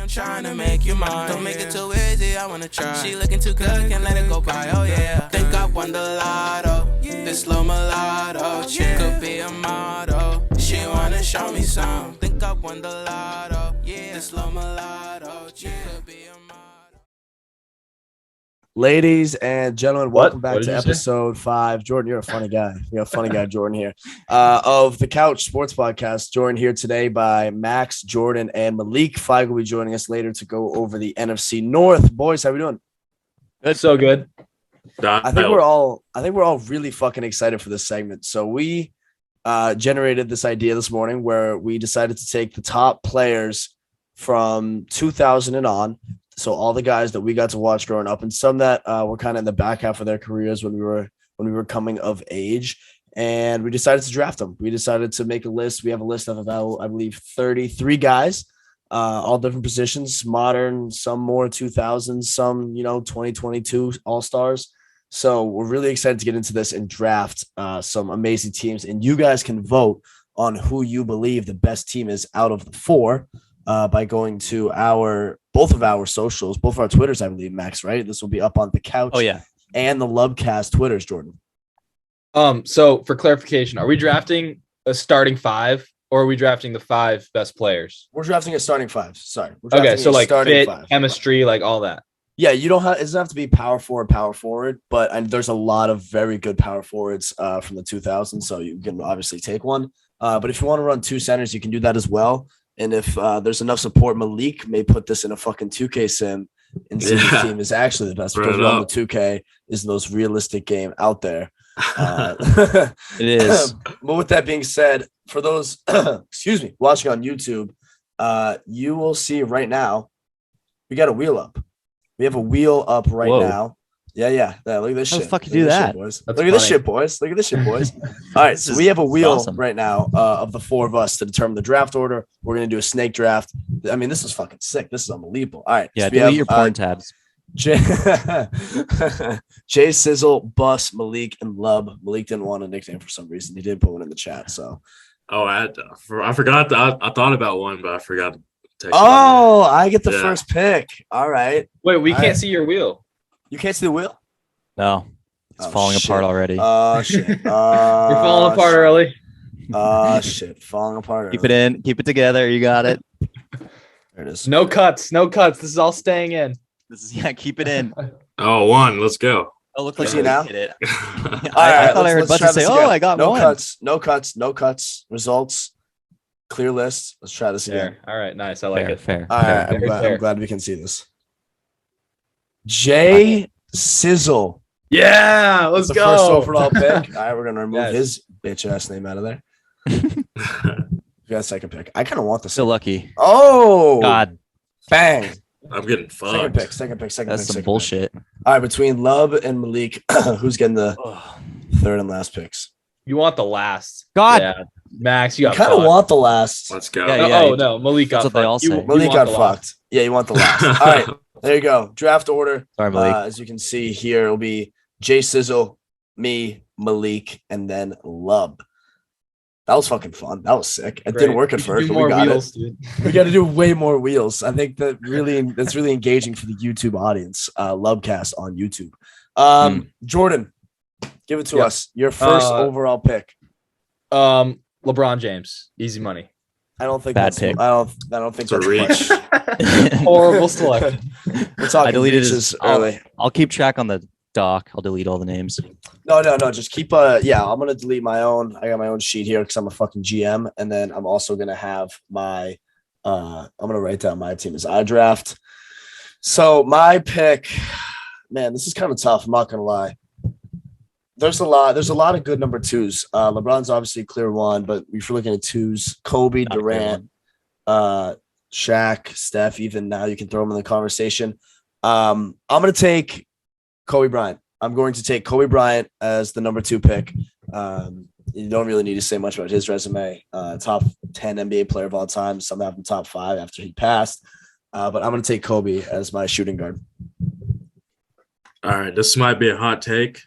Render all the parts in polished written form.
trying to make you mine. Don't make it too easy, I wanna try. She looking too good, can't let it go by, oh yeah. Think I won the lotto, this slow mulatto. She could be a model, she wanna show me some. Think I won the lotto, this slow mulatto. She could be a model. Ladies and gentlemen, welcome back to episode 5. Jordan, you're a funny guy. You're a funny guy, Jordan, here. Of the Couch Sports Podcast, joined here today by Max, Jordan, and Malik. Feig will be joining us later to go over the NFC North. Boys, how we doing? Good, so good. I think we're all really fucking excited for this segment. So we generated this idea this morning where we decided to take the top players from 2000 and on. So all the guys that we got to watch growing up, and some that were kind of in the back half of their careers when we were coming of age, and we decided to draft them. We decided to make a list. We have a list of about, I believe, 33 guys, all different positions, modern, some more 2000s, some 2022 All-Stars. So we're really excited to get into this and draft some amazing teams, and you guys can vote on who you believe the best team is out of the 4. By going to both of our socials, both of our Twitters, I believe, Max, right? This will be up on the Couch. Oh, yeah. And the Lub Cast Twitters, Jordan. So for clarification, are we drafting a starting 5 or are we drafting the 5 best players? We're drafting a starting 5. Sorry. Okay, so like fit, 5. chemistry, like all that. Yeah, it doesn't have to be power forward, but there's a lot of very good power forwards from the 2000s, so you can obviously take one. But if you want to run 2 centers, you can do that as well. And if there's enough support, Malik may put this in a fucking 2K sim and see which team is actually the best, because the 2K is the most realistic game out there. It is. But with that being said, for those watching on YouTube, you will see right now we got a wheel up. We have a wheel up right now. Yeah. Look at this shit. How the fuck you do that? Look at this shit, boys. Look at this shit, boys. All right, so we have a wheel right now of the 4 of us to determine the draft order. We're going to do a snake draft. I mean, this is fucking sick. This is unbelievable. All right. Yeah, so delete your porn tabs. Jay Sizzle, Bus, Malik, and Lub. Malik didn't want a nickname for some reason. He did put one in the chat, so. Oh, I forgot. I thought about one, but I forgot to text Oh, I get the first pick. All right. Wait, we can't see your wheel. You can't see the wheel? No, it's falling apart already. Oh, shit. We're falling apart early. Shit. Falling apart. Keep it in. Keep it together. You got it. There it is. No cuts. This is all staying in. Keep it in. Oh, one. Let's go. Oh, look like you now. Hit it. I thought I heard Butcher say, "Oh, I got one." No cuts. Results. Clear list. Let's try this again. All right, nice. I like it. Fair. All right, I'm glad we can see this. Jay Sizzle. Yeah, let's go. First overall pick. All right, we're gonna remove his bitch ass name out of there. We got a second pick. I kind of want this. So lucky. Oh God. Bang. I'm getting fucked. Second pick. That's some bullshit. All right, between Lub and Malik, who's getting the third and last picks? You want the last. God. Yeah. Max, you got kind of want the last. Let's go. Yeah, no, Malik got That's what they all say. Malik got fucked. Yeah, you want the last. All right, there you go. Draft order. Sorry, Malik. As you can see here, it'll be Jay Sizzle, me, Malik, and then Lub. That was fucking fun. That was sick. It didn't work at first, but we got it. Dude. We got to do way more wheels. I think that's really engaging for the YouTube audience. Lubcast on YouTube. Jordan, give it to us. Your first overall pick. LeBron James, easy money. I don't think bad that's pick. I don't think that's reach. Horrible selection. We're talking. I deleted his early. I'll keep track on the doc. I'll delete all the names. No. Just keep. I'm gonna delete my own. I got my own sheet here because I'm a fucking GM, and then I'm also gonna have my. I'm gonna write down my team as I draft. So my pick, man, this is kind of tough. I'm not gonna lie. There's a lot of good number 2s. LeBron's obviously clear one, but if you're looking at 2s, Kobe, Durant, Shaq, Steph, even now you can throw them in the conversation. I'm going to take Kobe Bryant. I'm going to take Kobe Bryant as the number 2 pick. You don't really need to say much about his resume. Top 10 NBA player of all time. Some have him top 5 after he passed. But I'm going to take Kobe as my shooting guard. All right, this might be a hot take.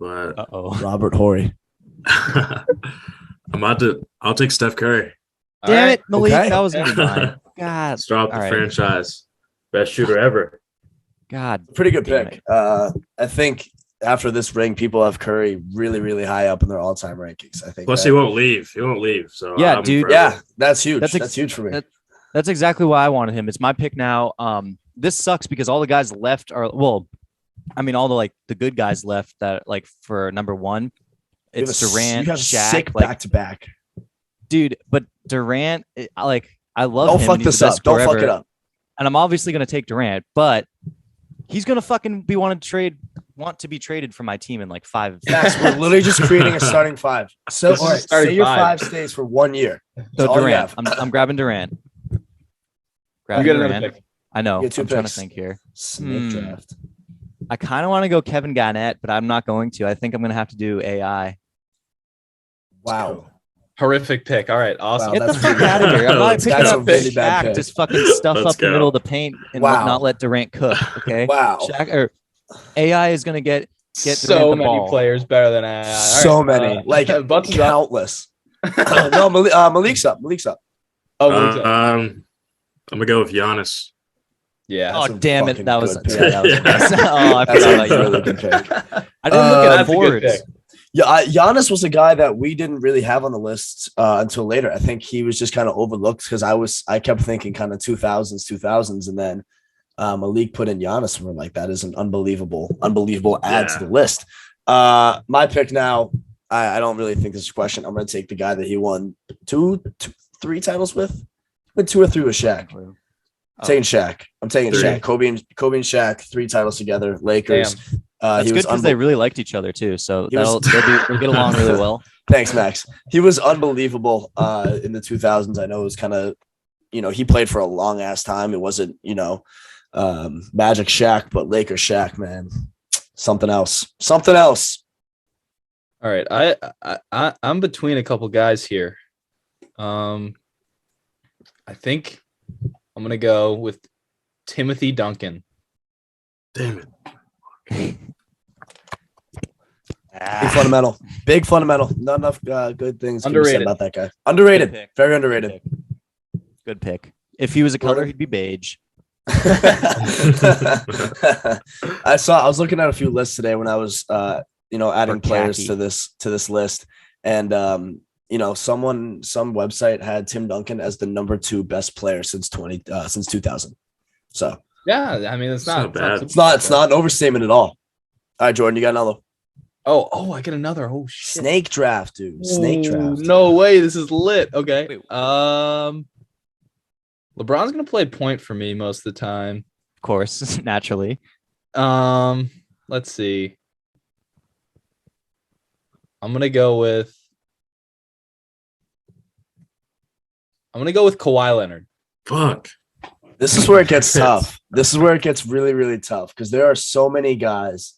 But Robert Horry. I'll take Steph Curry. Damn it, Malik. Okay. That was gonna be mine. God. Let's drop the franchise. Best shooter ever. God, Pretty good damn pick. I think after this ring, people have Curry really, really high up in their all-time rankings. I think. Plus, he won't leave. He won't leave. So Yeah, I'm dude. forever. Yeah, that's huge. That's That's huge for me. That's exactly why I wanted him. It's my pick now. This sucks because all the guys left are all the good guys left that like for number one. It's Durant, You have Shaq, sick like, back to back. dude. But Durant, I love Don't him. fuck and he's this the up. best Don't scorer fuck ever. it up. And I'm obviously gonna take Durant, but he's gonna fucking want to be traded from my team in like 5. Max, we're literally just creating a starting five. So, This is all a right, starting say your five. 5 stays for 1 year. That's So all you Durant, have. I'm grabbing Durant. You Grabbing get another Durant. pick. I know. You get 2 I'm trying to picks. think here. Snake draft. I kind of want to go Kevin Garnett, but I'm not going to. I think I'm gonna have to do AI. Wow. Horrific pick. All right, awesome. Wow, Get the that's fuck pretty out of here! I'm not That's picking a up really bad Shaq. pick. Just fucking stuff Let's up the go. middle of the paint and Wow. not let Durant cook. Okay. Wow. Shaq or AI is gonna get so Durant the many ball. players better than AI. So many. Like Butts is up. countless. No, Malik's up. Malik's up. Oh, Malik's up. I'm gonna go with Giannis. Yeah. Oh That's a damn it! fucking That was good pick. that was a mess. Oh, I That's forgot a about you. really good pick. I didn't look at That's a good forwards. pick. Yeah, Giannis was a guy that we didn't really have on the list until later. I think he was just kind of overlooked because I kept thinking kind of 2000s, and then Malik put in Giannis, and we're like, that is an unbelievable add to the list. My pick now, I don't really think this is a question. I'm going to take the guy that he won 3 titles with. But 2 or 3 with Shaq. Taking Shaq. I'm taking 3. Shaq. Kobe and Shaq, 3 titles together. Lakers. That's He good was because they really liked each other too. So they'll get along really well. Thanks, Max. He was unbelievable in the 2000s. I know it was kind of, he played for a long ass time. It wasn't, Magic Shaq, but Lakers Shaq, man. Something else. All right, I'm between a couple guys here. I think I'm gonna go with Timothy Duncan. Damn it. Big fundamental. Not enough good things can be said Underrated. about that guy. Underrated. Good pick. Very underrated. Good pick. If he was a color, he'd be beige. I was looking at a few lists today when I was adding Or players khaki. to this list, and some website had Tim Duncan as the number 2 best player since 2000. So Yeah, I mean it's not bad. it's not an overstatement at all. All right, Jordan, you got another Oh, I get another. Oh shit. snake draft, dude. Snake Ooh, draft. No way. This is lit. Okay. Wait. LeBron's gonna play point for me most of the time. Of course, naturally. Let's see. I'm gonna go with Kawhi Leonard. Fuck. This is where it gets tough. This is where it gets really, really tough because there are so many guys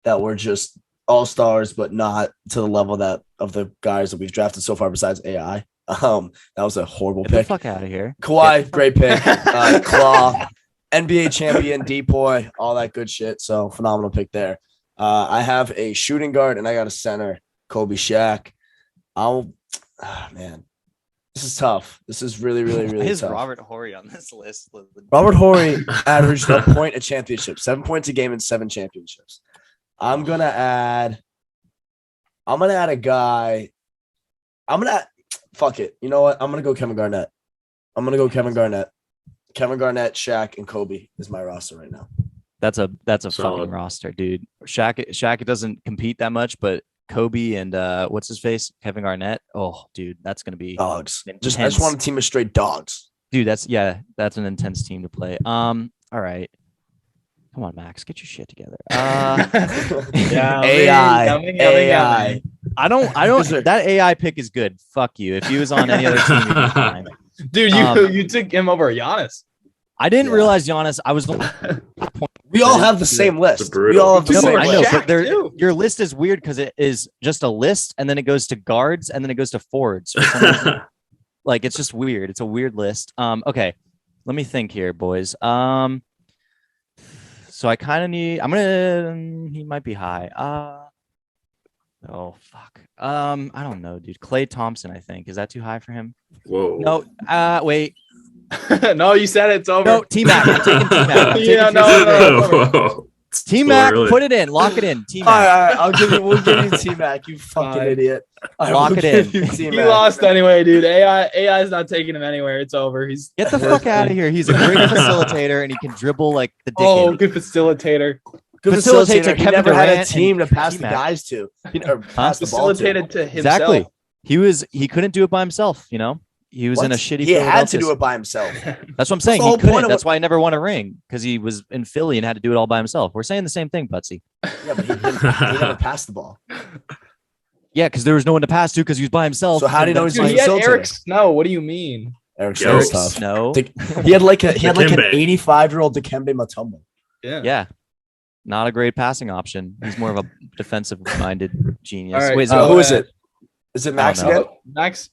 that were just all-stars, but not to the level of the guys that we've drafted so far besides AI. That was a horrible Get the pick. fuck out of here. Kawhi, great pick. Claw, NBA champion, Depoy, all that good shit. So phenomenal pick there. I have a shooting guard and I got a center, Kobe Shaq. Man, this is tough. This is really, really, really Why is tough. Robert Horry on this list? Robert Horry averaged a point a championship, 7 points a game in 7 championships. I'm gonna add a guy. Fuck it. You know what? I'm gonna go Kevin Garnett. Kevin Garnett, Shaq, and Kobe is my roster right now. That's a Solid. fucking roster, dude. Shaq doesn't compete that much, but Kobe and what's his face? Kevin Garnett. Oh, dude, that's gonna be Dogs. I just intense. want a team of straight dogs. Dude, that's an intense team to play. All right. Come on, Max, get your shit together. AI. I don't that AI pick is good. Fuck you. If he was on any other team, he'd be fine. Dude, you took him over Giannis. I didn't Yeah. realize Giannis. I was We all have the same list. brutal. We all have the No, same I I know, know, list. but too. your list is weird because it is just a list, and then it goes to guards, and then it goes to forwards. For some reason. Like it's just weird. It's a weird list. Okay, let me think here, boys. So I kind of need. He might be high. Oh fuck. I don't know, dude. Klay Thompson. I think is that too high for him? Whoa. No. Wait. No, you said it's over. No, T-Mac. I'm taking T-Mac. Yeah, no. T-Mac, early. put it in. Lock it in. T-Mac. All right. We'll give you T-Mac. You fucking Fine. idiot. Lock it in. He lost anyway, dude. AI is not taking him anywhere. It's over. He's Get the fuck out of here. He's a great facilitator, and he can dribble like the dick. good facilitator. Good Facilitator facilitator. He Kevin never had a Durant team to and pass the T-Mac. guys to. Or pass the ball to. Facilitated to himself. Exactly. He couldn't do it by himself. You know, he was in a shitty. He had to Philadelphia- do it by himself. That's what I'm saying. the He whole point couldn't. of That's why he never won a ring, because he was in Philly and had to do it all by himself. We're saying the same thing, Butsy. Yeah, but he never passed the ball. Yeah, because there was no one to pass to because he was by himself. So how do you know he's Dude, my he had facilitator? Eric Snow. What do you mean? Eric Yo. Snow's tough. No. He had like an Dikembe. 85-year-old Dikembe Mutombo. Yeah. Not a great passing option. He's more of a defensive-minded genius. All right, Wait, Who Go is ahead. it? Is it Max I don't again? Oh, Max.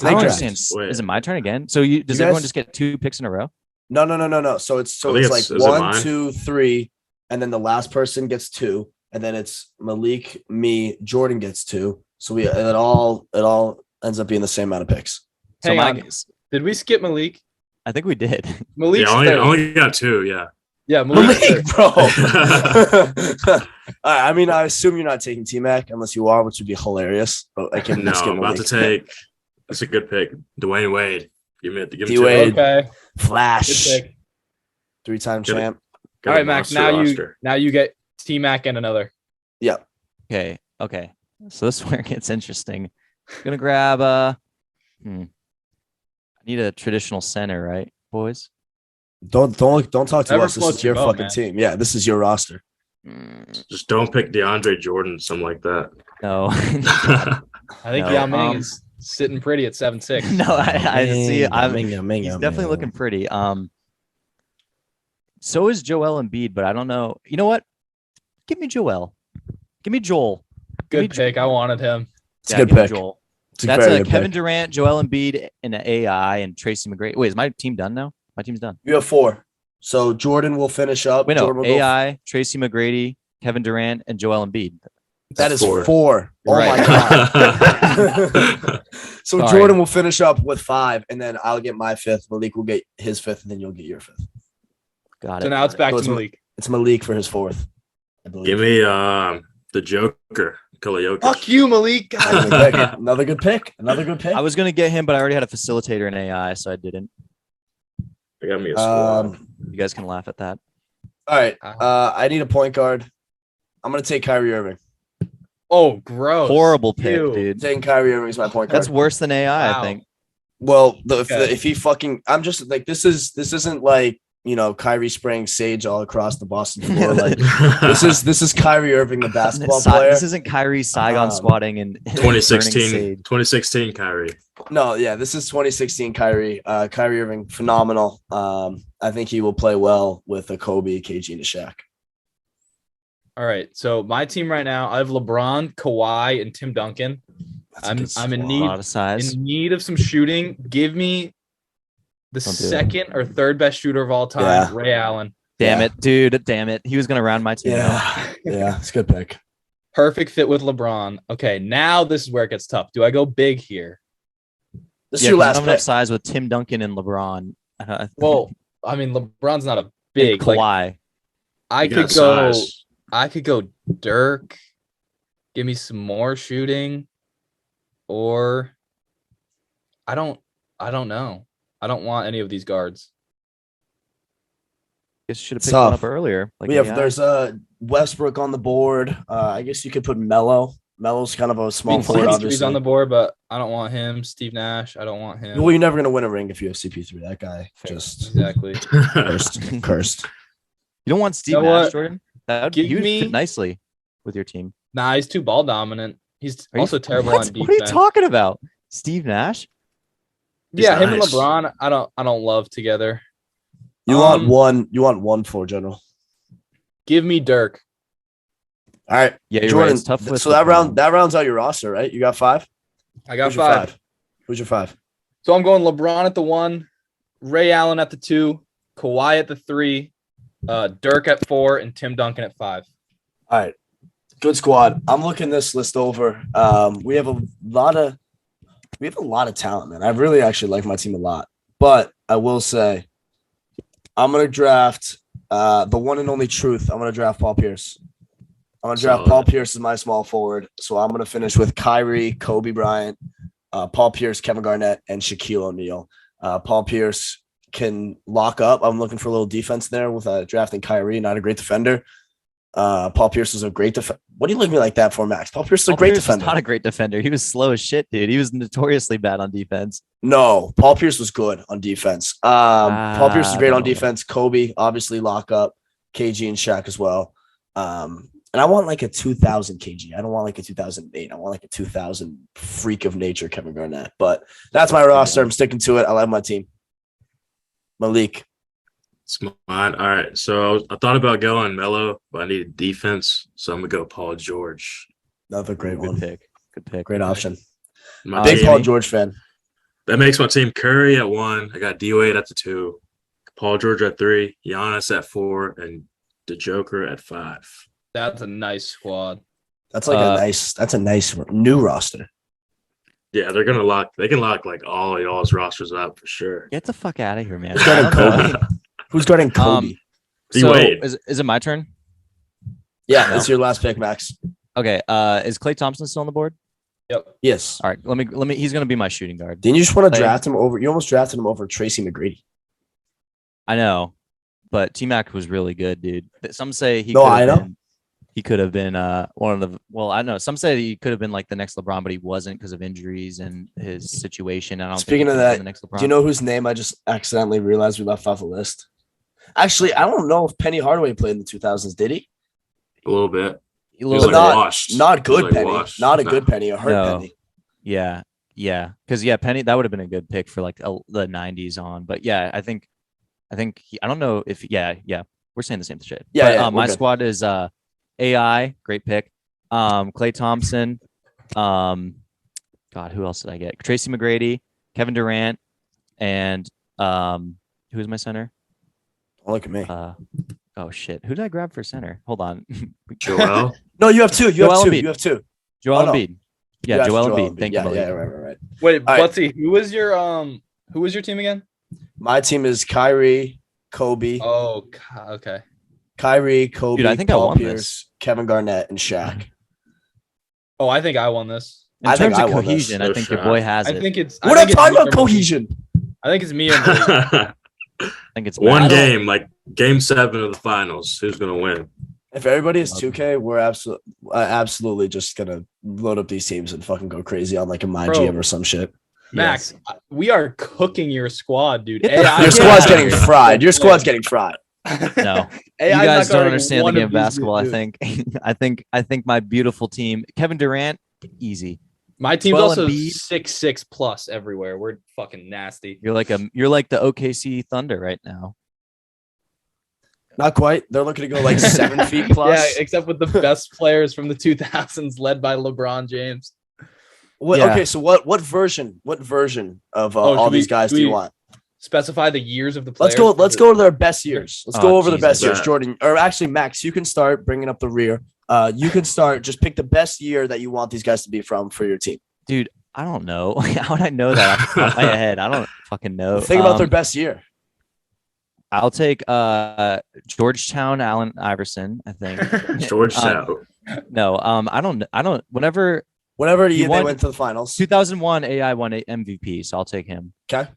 I don't draft. understand. Wait. Is it my turn again? So does You guys- everyone just get 2 picks in a row? No. So it's I think like is it 1, mine? 2, 3, and then the last person gets 2, and then it's Malik, me, Jordan gets 2. So it all ends up being the same amount of picks. So Hang my on. guess- Did we skip Malik? I think we did. Malik's Yeah, third. only got 2. Yeah. Yeah, Malik's Malik, third. bro. All right, I mean, I assume you're not taking T-Mac unless you are, which would be hilarious. But I can No, skip I'm about Malik. to take. That's a good pick, Dwayne Wade. Give me D. Wade. Okay. Good Flash, pick. 3-time Get it. champ. All right, Max. Now you get T-Mac and another. Yep. Okay. So this is where it gets interesting. I'm gonna grab I need a traditional center, right, boys? Don't talk to Never us. This floats is your your boat, fucking man. team. Yeah, this is your roster. Just don't pick DeAndre Jordan, something like that. No. I think No, Yao Ming is sitting pretty at 7'6". No, I see. Mingo, He's definitely looking pretty. So is Joel Embiid, but I don't know. You know what? Give me Joel. Give me Joel. Good pick. I wanted him. It's a good give me pick. Joel. It's a That's very a good Kevin pick. Durant, Joel Embiid, and an AI, and Tracy McGrady. Wait, is my team done now? My team's done. You have 4. So Jordan will finish up. Wait, no. Jordan will go AI, Tracy McGrady, Kevin Durant, and Joel Embiid. That is 4. 4. Oh Right. my god. So Sorry. Jordan will finish up with 5, and then I'll get my 5th. Malik will get his 5th, and then you'll get your 5th. Got So it. now it's back So to it's Malik. It's Malik for his 4th. I believe. Give me the Joker, Nikola Jokic. Fuck you, Malik. Another good pick. Another good pick. I was gonna get him, but I already had a facilitator in AI, so I didn't. I got me a squad. You guys can laugh at that. All right. I need a point guard. I'm gonna take Kyrie Irving. Oh, gross. Horrible pick, Ew. dude. Taking Kyrie Irving is my point guard. That's worse than AI, Wow. I think. Well, Okay. if he fucking, I'm just like this isn't like Kyrie spraying sage all across the Boston floor. Like this is Kyrie Irving, the basketball player. This isn't Kyrie Saigon squatting and 2016 Kyrie. No, yeah, this is 2016 Kyrie. Kyrie Irving, phenomenal. I think he will play well with a Kobe, KG, and a Shaq. All right. So my team right now, I have LeBron, Kawhi, and Tim Duncan. That's a good I'm in squad. a lot of size. In need of some shooting. Give me the Don't do it. second or third best shooter of all time, Yeah. Ray Allen. Damn Yeah. it, dude. Damn it. He was gonna round my team. out. Yeah, it's a good pick. Perfect fit with LeBron. Okay, now this is where it gets tough. Do I go big here? This is Yeah, your 'cause I last don't have enough pick. size with Tim Duncan and LeBron. Well, I mean, LeBron's not a and big. Kawhi. Like, I You got could go. size. I could go Dirk. Give me some more shooting, or I don't know. I don't want any of these guards. Guess you should have It's picked one tough. up earlier. Like We have AI. there's Westbrook on the board. I guess you could put Melo. Melo's kind of a I small mean, forward, CP3's obviously. on the board, but I don't want him. Steve Nash, I don't want him. Well, you're never gonna win a ring if you have CP3. That guy Fair. just Exactly. cursed. You don't want Steve You know Nash, what? Jordan? That would Give he would me- fit nicely with your team. Nah, he's too ball dominant. He's Are you- also terrible what? on defense. What are you talking about? Steve Nash? Yeah, He's him nice. and LeBron, I don't love together. You want one? You want one for general? Give me Dirk. All right, Yeah, you're Jordan. right. It's tough with So that LeBron. rounds out your roster, right? You got 5. I got Who's your five. Who's your 5? So I'm going LeBron at the 1, Ray Allen at the 2, Kawhi at the 3, Dirk at 4, and Tim Duncan at 5. All right, good squad. I'm looking this list over. We have a lot of talent, man. I really actually like my team a lot, but I will say, I'm gonna draft the one and only truth. I'm gonna draft Paul Pierce. I'm gonna draft Paul Pierce as my small forward. So I'm gonna finish with Kyrie, Kobe Bryant, Paul Pierce, Kevin Garnett, and Shaquille O'Neal. Paul Pierce can lock up. I'm looking for a little defense there with drafting Kyrie, not a great defender. Paul Pierce is a great defender. What do you look at me like that for, Max? Paul Pierce is a great defender. Not a great defender. He was slow as shit, dude. He was notoriously bad on defense. No, Paul Pierce was good on defense. Paul Pierce is great on defense. Kobe, obviously, lock up. KG and Shaq as well. And I want like a 2000 KG. I don't want like a 2008. I want like a 2000 freak of nature Kevin Garnett. But that's my roster. I'm sticking to it. I like my team. Malik. It's mine. All right. So I thought about going Melo, but I needed defense. So I'm going to go Paul George. Another great one. Good pick. Great option. My Big team, Paul George fan. That makes my team Curry at 1. I got D-Wade at the 2. Paul George at 3. Giannis at 4. And the Joker at 5. That's a nice squad. That's like a nice new roster. Yeah, they can lock like all y'all's rosters up for sure. Get the fuck out of here, man. Who's guarding Kobe? Who's guarding Kobe? So is it my turn? Yeah, it's your last pick, Max. Okay. Is Klay Thompson still on the board? Yep. Yes. All right. Let me. He's gonna be my shooting guard. Didn't you just want to draft him over? You almost drafted him over Tracy McGrady. I know, but T-Mac was really good, dude. Some say he. He could have been one of the. Well, I know some say he could have been like the next LeBron, but he wasn't because of injuries and his situation. Speaking of that, do you know whose name I just accidentally realized we left off the list? Actually, I don't know if Penny Hardaway played in the 2000s. Did he? A little bit. Not good like Penny. Washed. Not a good Penny. A hurt Penny. Yeah. Because Penny, that would have been a good pick for like the 90s on. But yeah, I think I don't know if we're saying the same shit. My squad is AI, great pick. Klay Thompson. God, who else did I get? Tracy McGrady, Kevin Durant, and who's my center? Don't look at me. Oh shit, who did I grab for center? Hold on. Joel. No, you have two. You have two. Joel Embiid. Yeah, Joel Embiid. Thank you. Yeah, right. Wait, Butsy, who was your team again? My team is Kyrie, Kobe. Oh, okay. Kyrie, Kobe, dude, I think Paul I won Pierce, this. Kevin Garnett, and Shaq. Oh, I think I won this. In terms of cohesion, I think your boy has it. We're not talking about cohesion. I think it's me and Blake. I think it's one game, like game 7 of the finals. Who's gonna win? If everybody is 2K, we're absolutely just gonna load up these teams and fucking go crazy on like a My GM or some shit. Max, we are cooking your squad, dude. Your squad's getting fried. Your squad's getting fried. No, you guys don't understand the game of basketball. I think. I think my beautiful team, Kevin Durant, easy. My team's also 6'6" plus everywhere. We're fucking nasty. You're like the OKC Thunder right now. Not quite. They're looking to go like 7 feet plus. Yeah, except with the best players from the 2000s, led by LeBron James. Okay, so what version of all these guys do you want? Specify the years of the players. Let's go to their best years. Let's go over the best years, Jordan. Or actually, Max, you can start bringing up the rear. You can start. Just pick the best year that you want these guys to be from for your team. Dude, I don't know. How would I know that off the top of my head? I don't fucking know. Think about their best year. I'll take Georgetown, Allen Iverson. I think Georgetown. No, I don't. Whenever they went to the finals, 2001, AI won MVP, so I'll take him. Okay.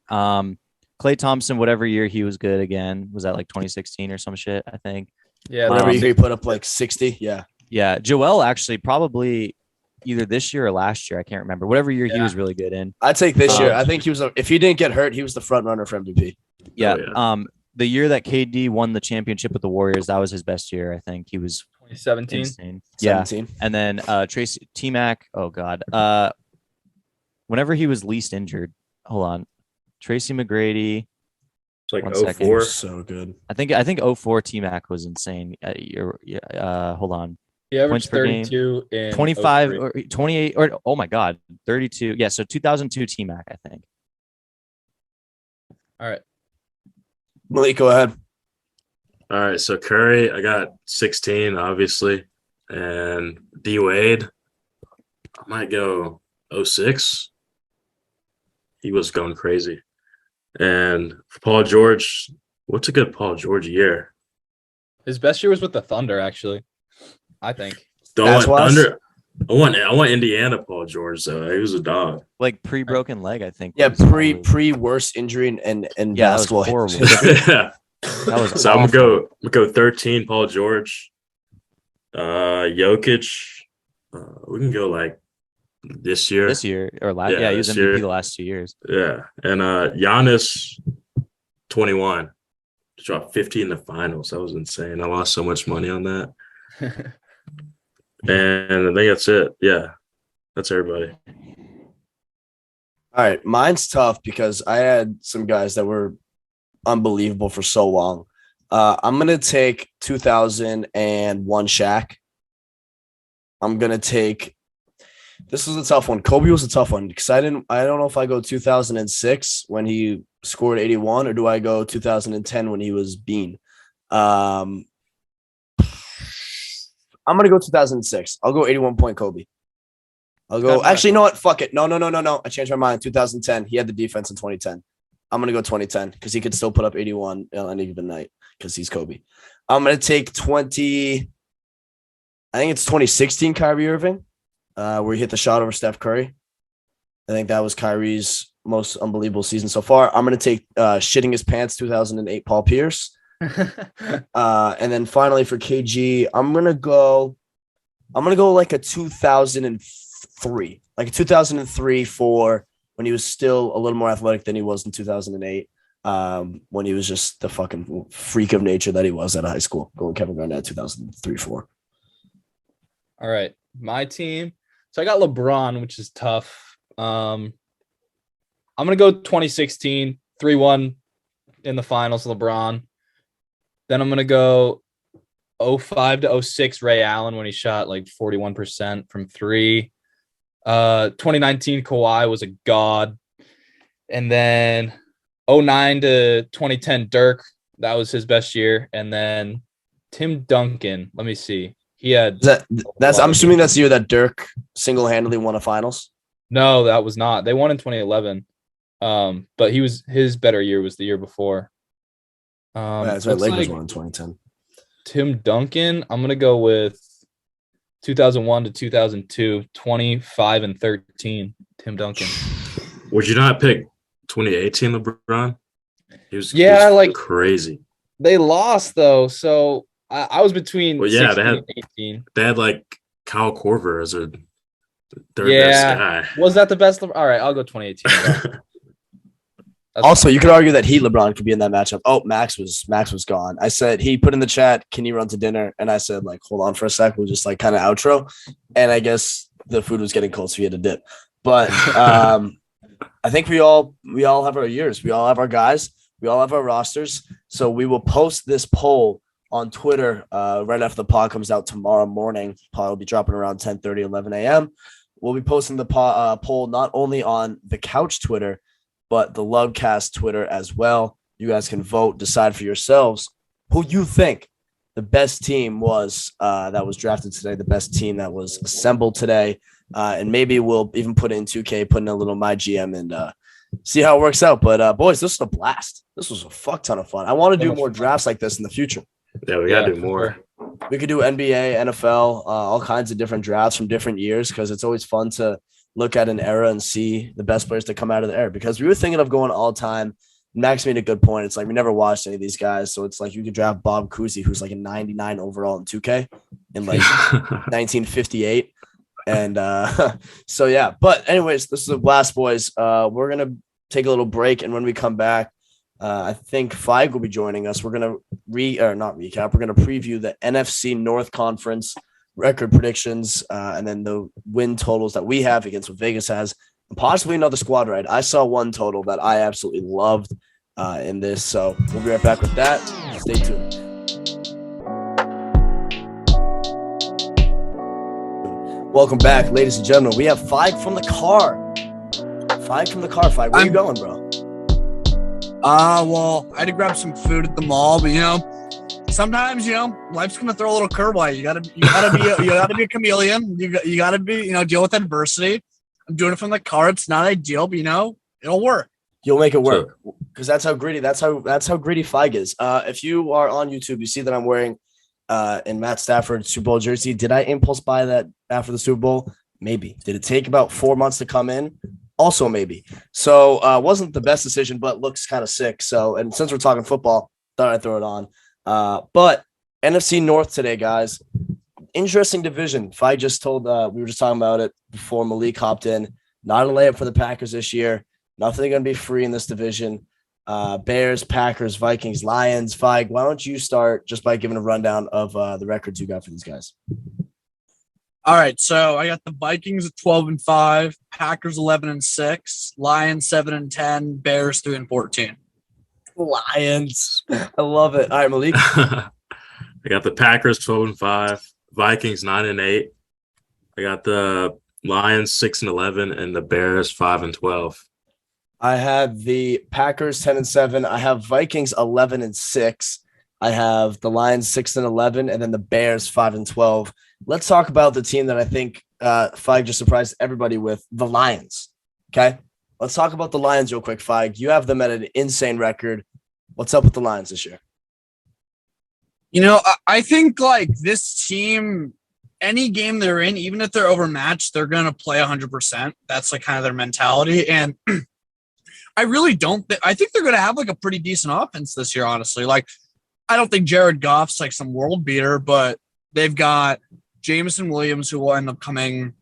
Klay Thompson, whatever year he was good again, was that like 2016 or some shit? I think. Yeah, whatever year he put up like 60. Yeah. Joel actually probably either this year or last year. I can't remember. Whatever year he was really good in. I'd take this year. I think he was. If he didn't get hurt, he was the front runner for MVP. Yeah. The year that KD won the championship with the Warriors, that was his best year. I think he was 2017. Insane. Yeah. 17. And then Tracy T-Mac. Oh God. Whenever he was least injured. Hold on. Tracy McGrady. It's like 04. So good. I think 04 T-Mac was insane. Hold on. He averaged 32 in 25 or 28 or oh my God, 32. Yeah, so 2002 T-Mac, I think. All right. Malik, go ahead. All right, so Curry, I got 16, obviously. And D-Wade, I might go 06. He was going crazy. And for Paul George, what's a good Paul George year? His best year was with the Thunder, actually. I think. That's why I want Indiana Paul George though. He was a dog. Like pre-broken leg, I think. Yeah, pre worst injury and basketball. That was horrible. Yeah. That was So awful. I'm gonna go 13 Paul George. Jokic. We can go like this year. This year or last? Yeah, he was MVP the last 2 years. Yeah, and Giannis 21. Dropped 50 in the finals. That was insane. I lost so much money on that. And I think that's it. Yeah, that's everybody. All right, mine's tough because I had some guys that were unbelievable for so long. I'm gonna take 2001 Shaq. I'm gonna take. This was a tough one. Kobe was a tough one because I don't know if I go 2006 when he scored 81 or do I go 2010 when he was Bean. I'm gonna go 2006. I'll go 81 point Kobe. I'll go. Actually, you know what? Fuck it. No. I changed my mind. 2010. He had the defense in 2010. I'm gonna go 2010 because he could still put up 81 on any given night because he's Kobe. I'm gonna take 20. I think it's 2016 Kyrie Irving, where he hit the shot over Steph Curry. I think that was Kyrie's most unbelievable season so far. I'm gonna take shitting his pants 2008 Paul Pierce. And then finally for KG, I'm gonna go like a 2003, like a 2003 for when he was still a little more athletic than he was in 2008, when he was just the fucking freak of nature that he was at high school. Going Kevin Garnett 2003-4. All right, my team. So I got LeBron, which is tough. I'm gonna go 2016 3-1 in the finals. LeBron. Then I'm going to go 05 to 06 Ray Allen when he shot like 41% from three. 2019 Kawhi was a god. And then 09 to 2010 Dirk, that was his best year. And then Tim Duncan, let me see. He had I'm assuming that's the year that Dirk single-handedly won a finals. No, that was not. They won in 2011. But his better year was the year before. That's right. Lakers won in 2010. Tim Duncan, I'm going to go with 2001 to 2002, 25 and 13. Tim Duncan. Would you not pick 2018 LeBron? He was crazy. They lost though, so I was between. Well, yeah, 16 and 18. They had like Kyle Korver as their best guy. Was that the best? All right, I'll go 2018. Also, you could argue that LeBron could be in that matchup. Oh, Max was gone. I said he put in the chat, "Can you run to dinner?" And I said, like, hold on for a sec. We'll just like kind of outro. And I guess the food was getting cold, so he had to dip. But I think we all have our years. We all have our guys. We all have our rosters. So we will post this poll on Twitter right after the pod comes out tomorrow morning. Pod will be dropping around 10:30, 11 a.m. We'll be posting the poll not only on the Couch Twitter, but the Lub Cast Twitter as well. You guys can vote, decide for yourselves who you think the best team was that was drafted today, the best team that was assembled today. And maybe we'll even put it in 2K, put in a little My GM and see how it works out. But boys, this was a blast. This was a fuck ton of fun. I want to do more drafts like this in the future. Yeah, we got to do more. We could do NBA, NFL, all kinds of different drafts from different years because it's always fun to look at an era and see the best players that come out of the era. Because we were thinking of going all time. Max made a good point. It's like we never watched any of these guys. So it's like you could draft Bob Cousy, who's like a 99 overall in 2K in like 1958. And so, yeah. But anyways, this is a blast, boys. We're going to take a little break. And when we come back, I think Feig will be joining us. We're going to not recap. We're going to preview the NFC North Conference record predictions and then the win totals that we have against what Vegas has, and possibly another squad ride. I saw one total that I absolutely loved in this. So we'll be right back with that. Stay tuned. Welcome back, ladies and gentlemen. We have Feig from the car. Feig, where are you going, bro? Well, I had to grab some food at the mall, but sometimes life's gonna throw a little curveball. You gotta be a chameleon. You gotta be deal with adversity. I'm doing it from the car. It's not ideal, but it'll work. You'll make it work. because that's how greedy. That's how greedy Feig is. If you are on YouTube, you see that I'm wearing in Matt Stafford Super Bowl jersey. Did I impulse buy that after the Super Bowl? Maybe. Did it take about 4 months to come in? Also maybe. So wasn't the best decision, but looks kind of sick. So, and since we're talking football, thought I'd throw it on. But NFC North today, guys. Interesting division. Feig just told we were just talking about it before Malik hopped in. Not a layup for the Packers this year. Nothing going to be free in this division. Bears, Packers, Vikings, Lions. Feig, why don't you start just by giving a rundown of the records you got for these guys? All right, so I got the Vikings at 12-5, Packers 11-6, Lions 7-10, Bears 3-14. Lions, I love it. All right, Malik. I got the Packers 12-5, Vikings 9-8. I got the Lions 6-11, and the Bears 5-12. I have the Packers 10-7. I have Vikings 11-6. I have the Lions 6-11, and then the Bears 5-12. Let's talk about the team that I think Feig just surprised everybody with, the Lions. Okay, let's talk about the Lions real quick. Feig, you have them at an insane record. What's up with the Lions this year? You know, I think like this team, any game they're in, even if they're overmatched, they're going to play 100%. That's like kind of their mentality. And I really don't I think they're going to have like a pretty decent offense this year, honestly. Like, I don't think Jared Goff's like some world beater, but they've got Jameson Williams, who will end up coming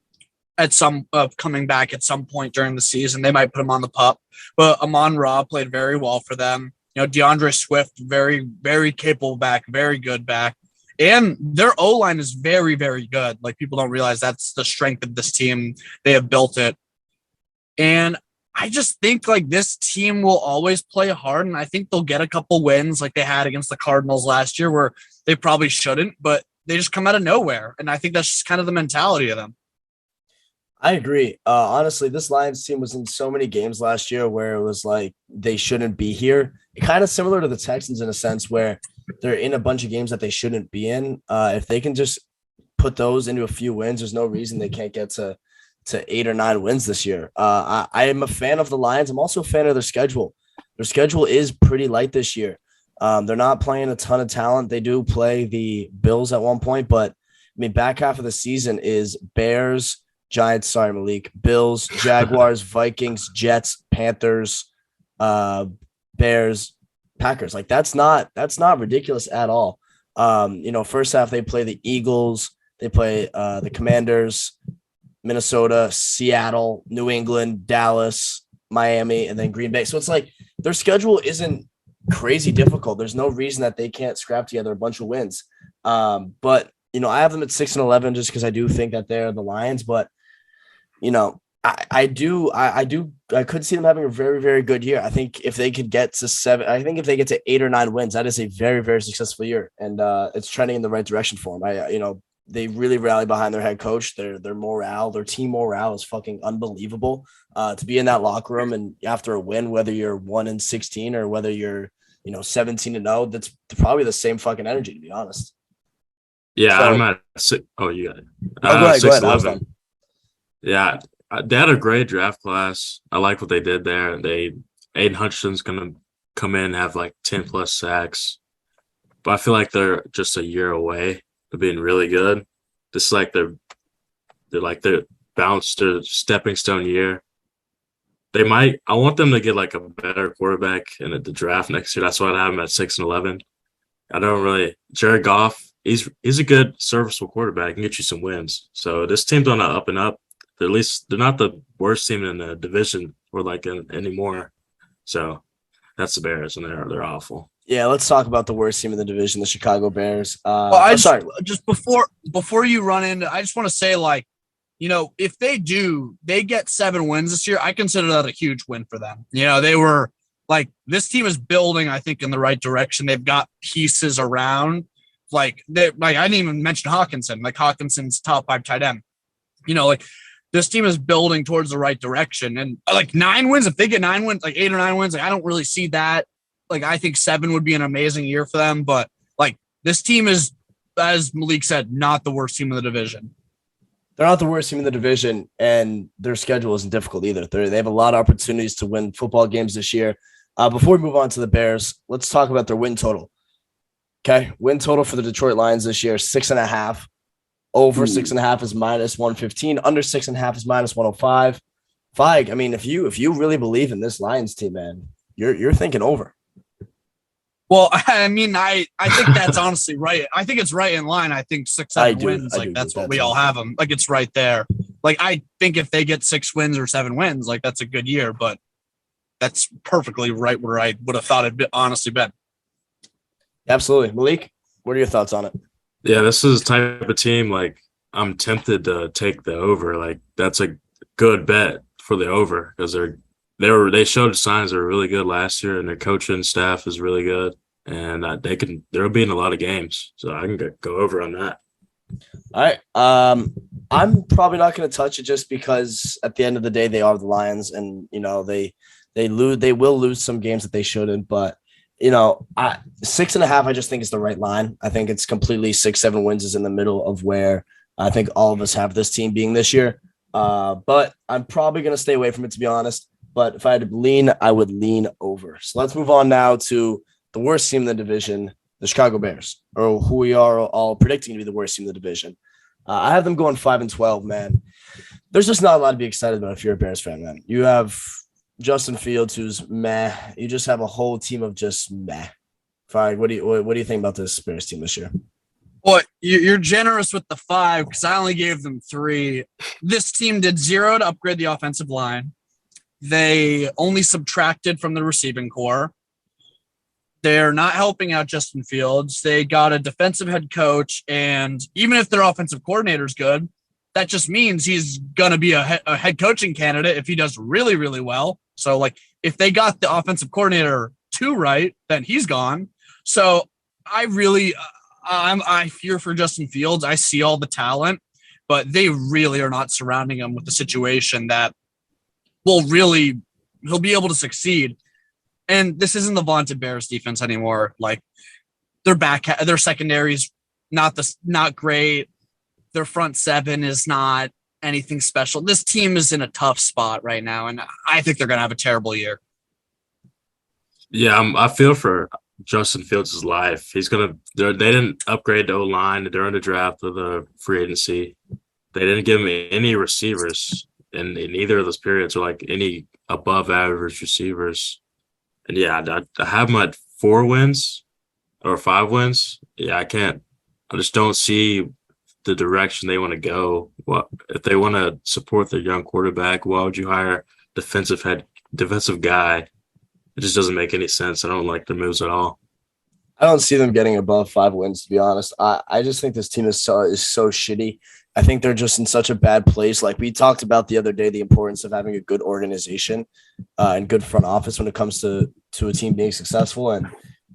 back at some point during the season. They might put him on the pup, but Amon-Ra played very well for them. You know, DeAndre Swift, very, very capable back, very good back. And their O-line is very, very good. Like, people don't realize that's the strength of this team. They have built it. And I just think like this team will always play hard, and I think they'll get a couple wins like they had against the Cardinals last year where they probably shouldn't, but they just come out of nowhere. And I think that's just kind of the mentality of them. I agree. Honestly, this Lions team was in so many games last year where it was like they shouldn't be here. Kind of similar to the Texans in a sense where they're in a bunch of games that they shouldn't be in. If they can just put those into a few wins, there's no reason they can't get to 8 or 9 wins this year. I am a fan of the Lions. I'm also a fan of their schedule. Their schedule is pretty light this year. They're not playing a ton of talent. They do play the Bills at one point, but I mean, back half of the season is Bears, Giants, sorry, Malik, Bills, Jaguars, Vikings, Jets, Panthers, Bears, Packers. Like that's not ridiculous at all. First half they play the Eagles, they play the Commanders, Minnesota, Seattle, New England, Dallas, Miami, and then Green Bay. So it's like their schedule isn't crazy difficult. There's no reason that they can't scrap together a bunch of wins. But I have them at 6-11 just because I do think that they're the Lions. But I could see them having a very, very good year. I think if they could get to 7, I think if they get to 8 or 9 wins, that is a very, very successful year, and it's trending in the right direction for them. They really rally behind their head coach. Their team morale is fucking unbelievable. To be in that locker room and after a win, whether you're 1-16 or whether you're 17-0, that's probably the same fucking energy, to be honest. Yeah, so, I'm at 6. Oh, you got it. Go ahead. 6-11. Yeah, they had a great draft class. I like what they did there. Aiden Hutchinson's gonna come in and have like 10 plus sacks, but I feel like they're just a year away of being really good. This is like they're bounced to stepping stone year. I want them to get like a better quarterback in the draft next year. That's why I have them at 6-11. Jared Goff, he's a good serviceable quarterback. He can get you some wins. So this team's on the up and up. At least they're not the worst team in the division or anymore. So that's the Bears, and they're awful. Yeah, let's talk about the worst team in the division, the Chicago Bears. Just before you run into, I just want to say, if they get 7 wins this year, I consider that a huge win for them. They were this team is building, I think, in the right direction. They've got pieces around. I didn't even mention Hawkinson. Hawkinson's top 5 tight end. This team is building towards the right direction. And 9 wins, if they get 9 wins, 8 or 9 wins, I don't really see that. I think 7 would be an amazing year for them. But this team is, as Malik said, not the worst team in the division. They're not the worst team in the division, and their schedule isn't difficult either. They have a lot of opportunities to win football games this year. Before we move on to the Bears, let's talk about their win total. Okay, win total for the Detroit Lions this year, 6.5. Over 6.5 is -115. Under 6.5 is -105. Feig, I mean, if you really believe in this Lions team, man, you're thinking over. Well, I mean, I think that's honestly right. I think it's right in line. I think 6-7 wins, like that's what we all have them. Like it's right there. Like I think if they get 6 wins or 7 wins, like that's a good year. But that's perfectly right where I would have thought it'd honestly been. Absolutely, Malik. What are your thoughts on it? Yeah, this is the type of team like I'm tempted to take the over. Like that's a good bet for the over because they showed signs they were really good last year, and their coaching staff is really good, and they'll be in a lot of games, so I can go over on that. All right, I'm probably not going to touch it just because at the end of the day they are the Lions, and they will lose some games that they shouldn't, but 6.5 I just think is the right line. I think it's completely 6-7 wins is in the middle of where I think all of us have this team being this year. But I'm probably going to stay away from it, to be honest. But if I had to lean, I would lean over. So let's move on now to the worst team in the division, the Chicago Bears, or who we are all predicting to be the worst team in the division. I have them going 5-12, man. There's just not a lot to be excited about if you're a Bears fan, man. You have Justin Fields, who's meh. You just have a whole team of just meh. Fine. What do you think about this Bears team this year? Well, you're generous with the 5 because I only gave them 3. This team did 0 to upgrade the offensive line. They only subtracted from the receiving core. They're not helping out Justin Fields. They got a defensive head coach, and even if their offensive coordinator is good, that just means he's going to be a head coaching candidate if he does really, really well. So, like, if they got the offensive coordinator 2 right, then he's gone. So, I fear for Justin Fields. I see all the talent, but they really are not surrounding him with the situation that he'll be able to succeed. And this isn't the vaunted Bears defense anymore. Like their secondary's not great. Their front 7 is not anything special. This team is in a tough spot right now, and I think they're going to have a terrible year. Yeah, I feel for Justin Fields' life. They didn't upgrade the O-line during the draft or the free agency. They didn't give him any receivers in either of those periods, or like any above average receivers. And yeah, I have them at 4 wins or 5 wins. Yeah, I just don't see the direction they want to go. What if they want to support their young quarterback? Why would you hire defensive guy? It just doesn't make any sense. I don't like their moves at all. I don't see them getting above 5 wins, to be honest. I just think this team is so shitty. I think they're just in such a bad place. Like we talked about the other day, the importance of having a good organization and good front office when it comes to a team being successful. And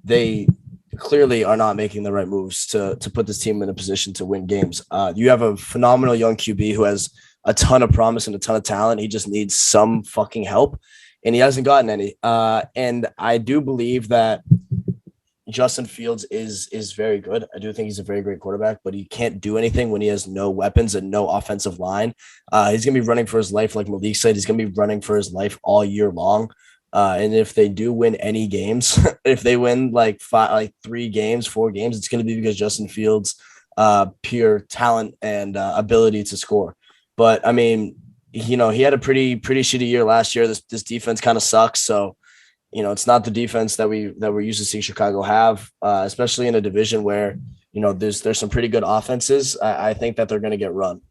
they clearly are not making the right moves to put this team in a position to win games. You have a phenomenal young QB who has a ton of promise and a ton of talent. He just needs some fucking help, and he hasn't gotten any. And I do believe that Justin Fields is very good. I do think he's a very great quarterback, but he can't do anything when he has no weapons and no offensive line. He's going to be running for his life. Like Malik said, he's going to be running for his life all year long. And if they do win any games, if they win like 3 games, 4 games, it's going to be because Justin Fields' pure talent and ability to score. But I mean, he had a pretty shitty year last year. This defense kind of sucks. So, it's not the defense that we're used to seeing Chicago have, especially in a division where, there's some pretty good offenses. I think that they're going to get run.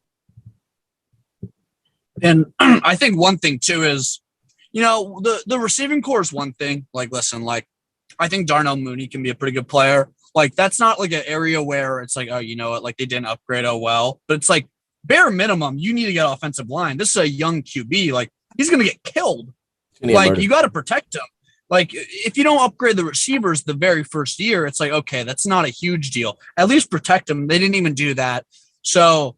And I think one thing too is, the receiving core is one thing. Like, listen, like I think Darnell Mooney can be a pretty good player. Like that's not like an area where it's like, oh, like they didn't upgrade. Oh, well, but it's like bare minimum, you need to get offensive line. This is a young QB. Like he's going to get killed. Like you got to protect him. Like if you don't upgrade the receivers the very first year, it's like, okay, that's not a huge deal. At least protect him. They didn't even do that. So,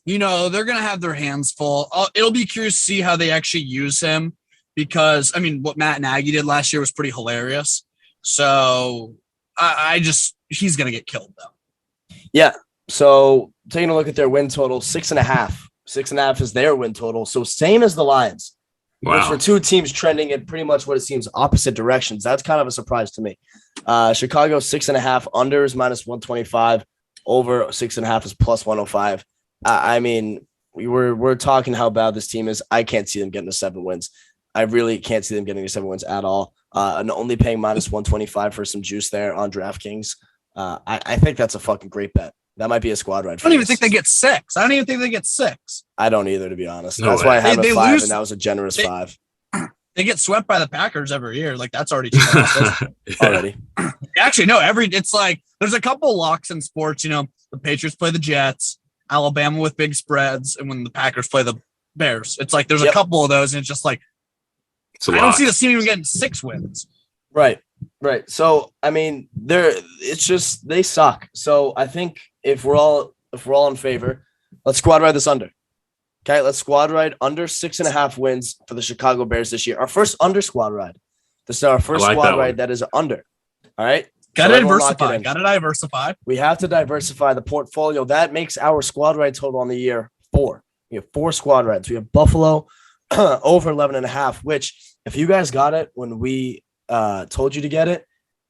they're going to have their hands full. It'll be curious to see how they actually use him because, I mean, what Matt Nagy did last year was pretty hilarious. So he's going to get killed though. Yeah. So taking a look at their win total, 6.5. 6.5 is their win total. So same as the Lions. Wow. Which for two teams trending in pretty much what it seems opposite directions. That's kind of a surprise to me. Chicago 6.5 under is -125, over 6.5 is +105. I mean, we're talking how bad this team is. I can't see them getting to 7 wins. I really can't see them getting to 7 wins at all. And only paying -125 for some juice there on DraftKings. I think that's a fucking great bet. That might be a squad ride. I don't even think they get 6. I don't even think they get 6. I don't either, to be honest. No That's way. why I have They a 5, lose- and that was a generous 5 They get swept by the Packers every year. Like that's already already. Actually, no, it's like there's a couple locks in sports, the Patriots play the Jets, Alabama with big spreads, and when the Packers play the Bears. It's like there's a couple of those, and it's just like I don't see the team even getting 6 wins. Right. So I mean, it's just they suck. So I think if we're all in favor, let's squad ride this under. Okay, let's squad ride under 6.5 wins for the Chicago Bears this year. Our first under squad ride. This is our first squad ride that is under. All right. Gotta diversify. We have to diversify the portfolio. That makes our squad ride total on the year 4. We have 4 squad rides. We have Buffalo over 11.5, which if you guys got it when we told you to get it,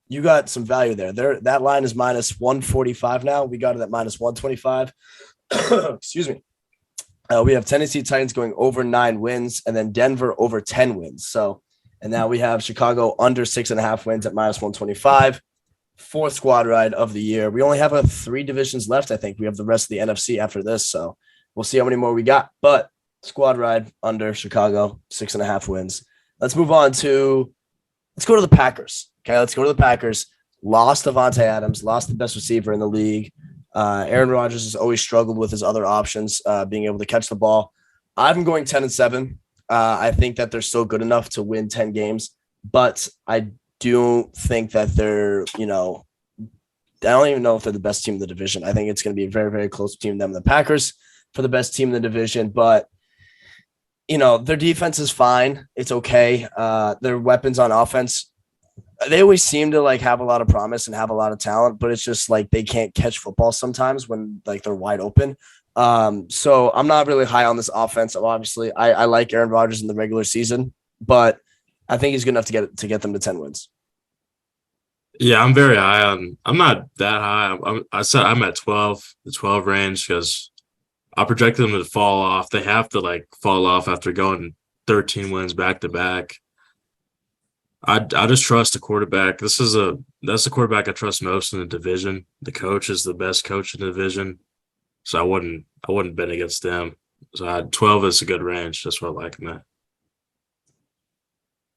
you got some value there. That line is -145 now. We got it at -125. Excuse me. We have Tennessee Titans going over 9 wins, and then Denver over 10 wins. So, and now we have Chicago under 6.5 wins at -125. 4th squad ride of the year. We only have 3 divisions left. I think we have the rest of the NFC after this. So we'll see how many more we got. But squad ride under Chicago, 6.5 wins. Let's move on to. Let's go to the Packers. Okay, let's go to the Packers. Lost Devontae Adams, lost the best receiver in the league. Aaron Rodgers has always struggled with his other options, being able to catch the ball. I'm going 10-7. I think that they're still good enough to win 10 games, but I do think that they're, I don't even know if they're the best team in the division. I think it's going to be a very, very close between them and the Packers for the best team in the division, but their defense is fine. It's okay. Their weapons on offense, they always seem to have a lot of promise and have a lot of talent, but it's just they can't catch football sometimes when they're wide open. So I'm not really high on this offense. Obviously, I like Aaron Rodgers in the regular season, but I think he's good enough to get them to 10 wins. Yeah, I'm very high on. I'm not that high. I said I'm at 12, the 12 range, because I project them to fall off. They have to fall off after going 13 wins back to back. I just trust the quarterback. That's the quarterback I trust most in the division. The coach is the best coach in the division, so I wouldn't bet against them. So 12 is a good range. That's what I like them at.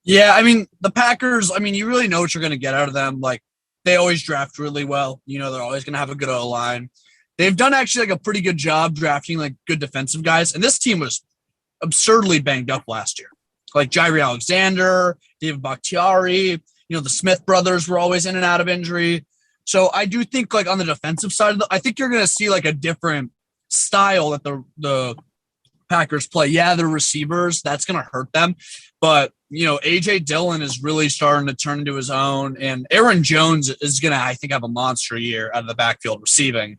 Yeah, I mean the Packers. I mean, you really know what you're going to get out of them. They always draft really well. They're always going to have a good O-line. They've done actually a pretty good job drafting good defensive guys, and this team was absurdly banged up last year. Jairi Alexander, David Bakhtiari, the Smith brothers were always in and out of injury. So I do think on the defensive side, I think you're going to see a different style that the Packers play. Yeah, the receivers, that's going to hurt them. But, A.J. Dillon is really starting to turn into his own. And Aaron Jones is going to, I think, have a monster year out of the backfield receiving.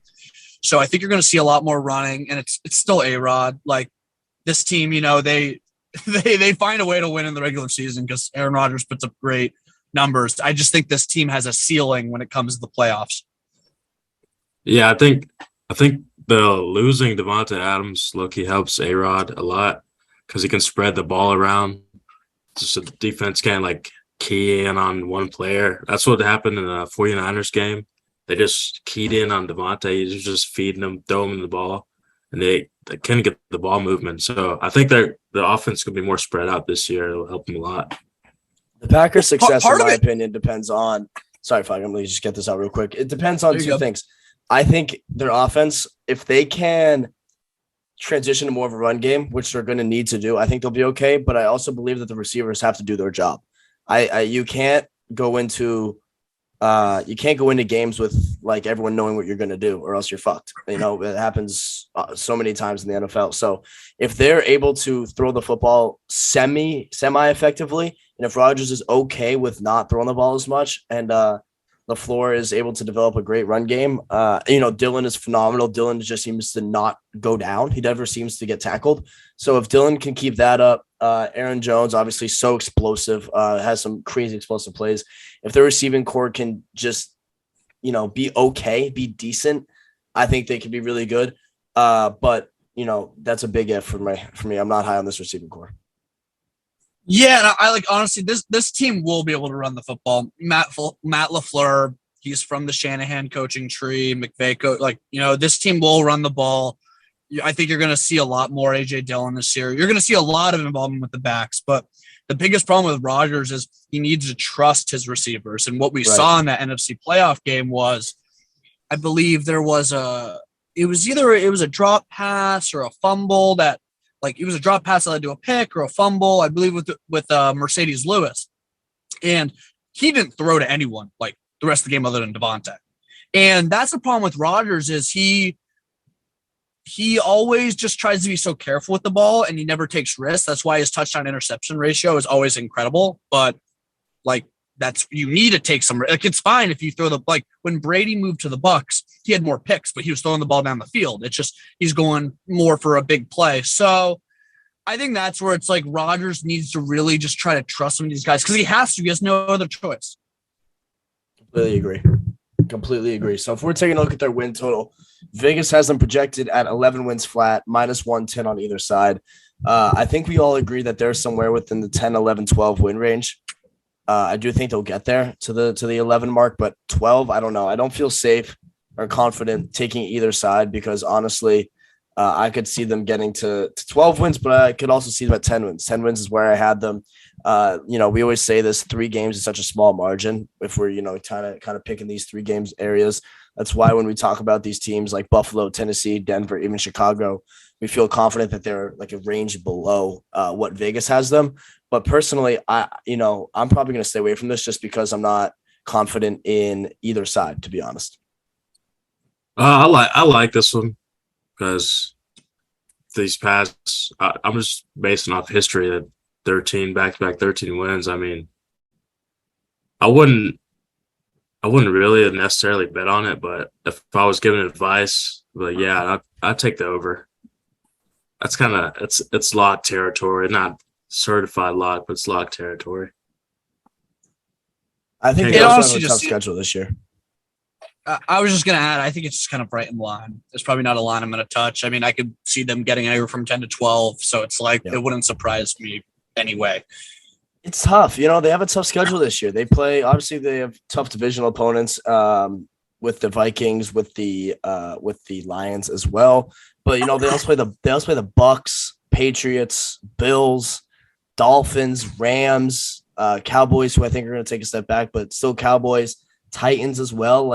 So I think you're going to see a lot more running. And it's still A-Rod. This team, they find a way to win in the regular season because Aaron Rodgers puts up great numbers. I just think this team has a ceiling when it comes to the playoffs. Yeah, I think the losing Devontae Adams low-key helps A-Rod a lot because he can spread the ball around so the defense can't key in on one player. That's what happened in the 49ers game. They just keyed in on Devontae. He was just feeding him, throwing him the ball, and they couldn't get the ball movement. So I think the offense could be more spread out this year. It'll help them a lot. The Packers' success, in my opinion, depends on – sorry, Fog, I'm going to just get this out real quick. It depends on 2 things. I think their offense, if they can transition to more of a run game, which they're going to need to do, I think they'll be okay. But I also believe that the receivers have to do their job. You can't go into games with everyone knowing what you're going to do, or else you're fucked. It happens so many times in the NFL. So if they're able to throw the football semi effectively, and if Rodgers is okay with not throwing the ball as much, and LaFleur is able to develop a great run game. Dylan is phenomenal. Dylan just seems to not go down. He never seems to get tackled. So if Dylan can keep that up, Aaron Jones, obviously so explosive, has some crazy explosive plays. If the receiving core can just, be okay, be decent, I think they could be really good. But that's a big if for me. I'm not high on this receiving core. Yeah, and I honestly, this team will be able to run the football. Matt LaFleur, he's from the Shanahan coaching tree. McVay, this team will run the ball. I think you're going to see a lot more AJ Dillon this year. You're going to see a lot of involvement with the backs, but the biggest problem with Rodgers is he needs to trust his receivers. And what we saw in that NFC playoff game was, I believe there was it was a drop pass or a fumble that. It was a drop pass that led to a pick or a fumble, I believe, with Mercedes Lewis. And he didn't throw to anyone the rest of the game other than Devontae. And that's the problem with Rodgers is he always just tries to be so careful with the ball and he never takes risks. That's why his touchdown interception ratio is always incredible. But you need to take some. It's fine if you throw when Brady moved to the Bucs, he had more picks, but he was throwing the ball down the field. It's just he's going more for a big play. So I think that's where it's Rodgers needs to really just try to trust some of these guys because he has to. He has no other choice. Completely agree. So if we're taking a look at their win total, Vegas has them projected at 11 wins flat, minus 110 on either side. I think we all agree that they're somewhere within the 10, 11, 12 win range. I do think they'll get there to the 11 mark, but 12, I don't know. I don't feel safe or confident taking either side because honestly, I could see them getting to 12 wins, but I could also see them at 10 wins. 10 wins is where I had them. We always say this 3 games is such a small margin if we're, kind of picking these 3 games areas. That's why when we talk about these teams like Buffalo, Tennessee, Denver, even Chicago, we feel confident that they're a range below what Vegas has them. But personally, I'm probably going to stay away from this just because I'm not confident in either side, to be honest. I like this one because these past, I'm just basing off history that 13 back-to-back 13 wins. I mean, I wouldn't really necessarily bet on it, but if I was giving advice, I'd take the over. That's kind of it's lock territory, not certified lock, but it's lock territory. I think they also have a tough schedule this year. I was just going to add, I think it's just kind of right in line. There's probably not a line I'm going to touch. I mean, I could see them getting anywhere from 10 to 12, so it's it wouldn't surprise me anyway. It's tough. They have a tough schedule this year. They have tough divisional opponents with the Vikings, with the Lions as well. But they also play the Bucks, Patriots, Bills, Dolphins, Rams, Cowboys, who I think are going to take a step back, but still Cowboys, Titans as well.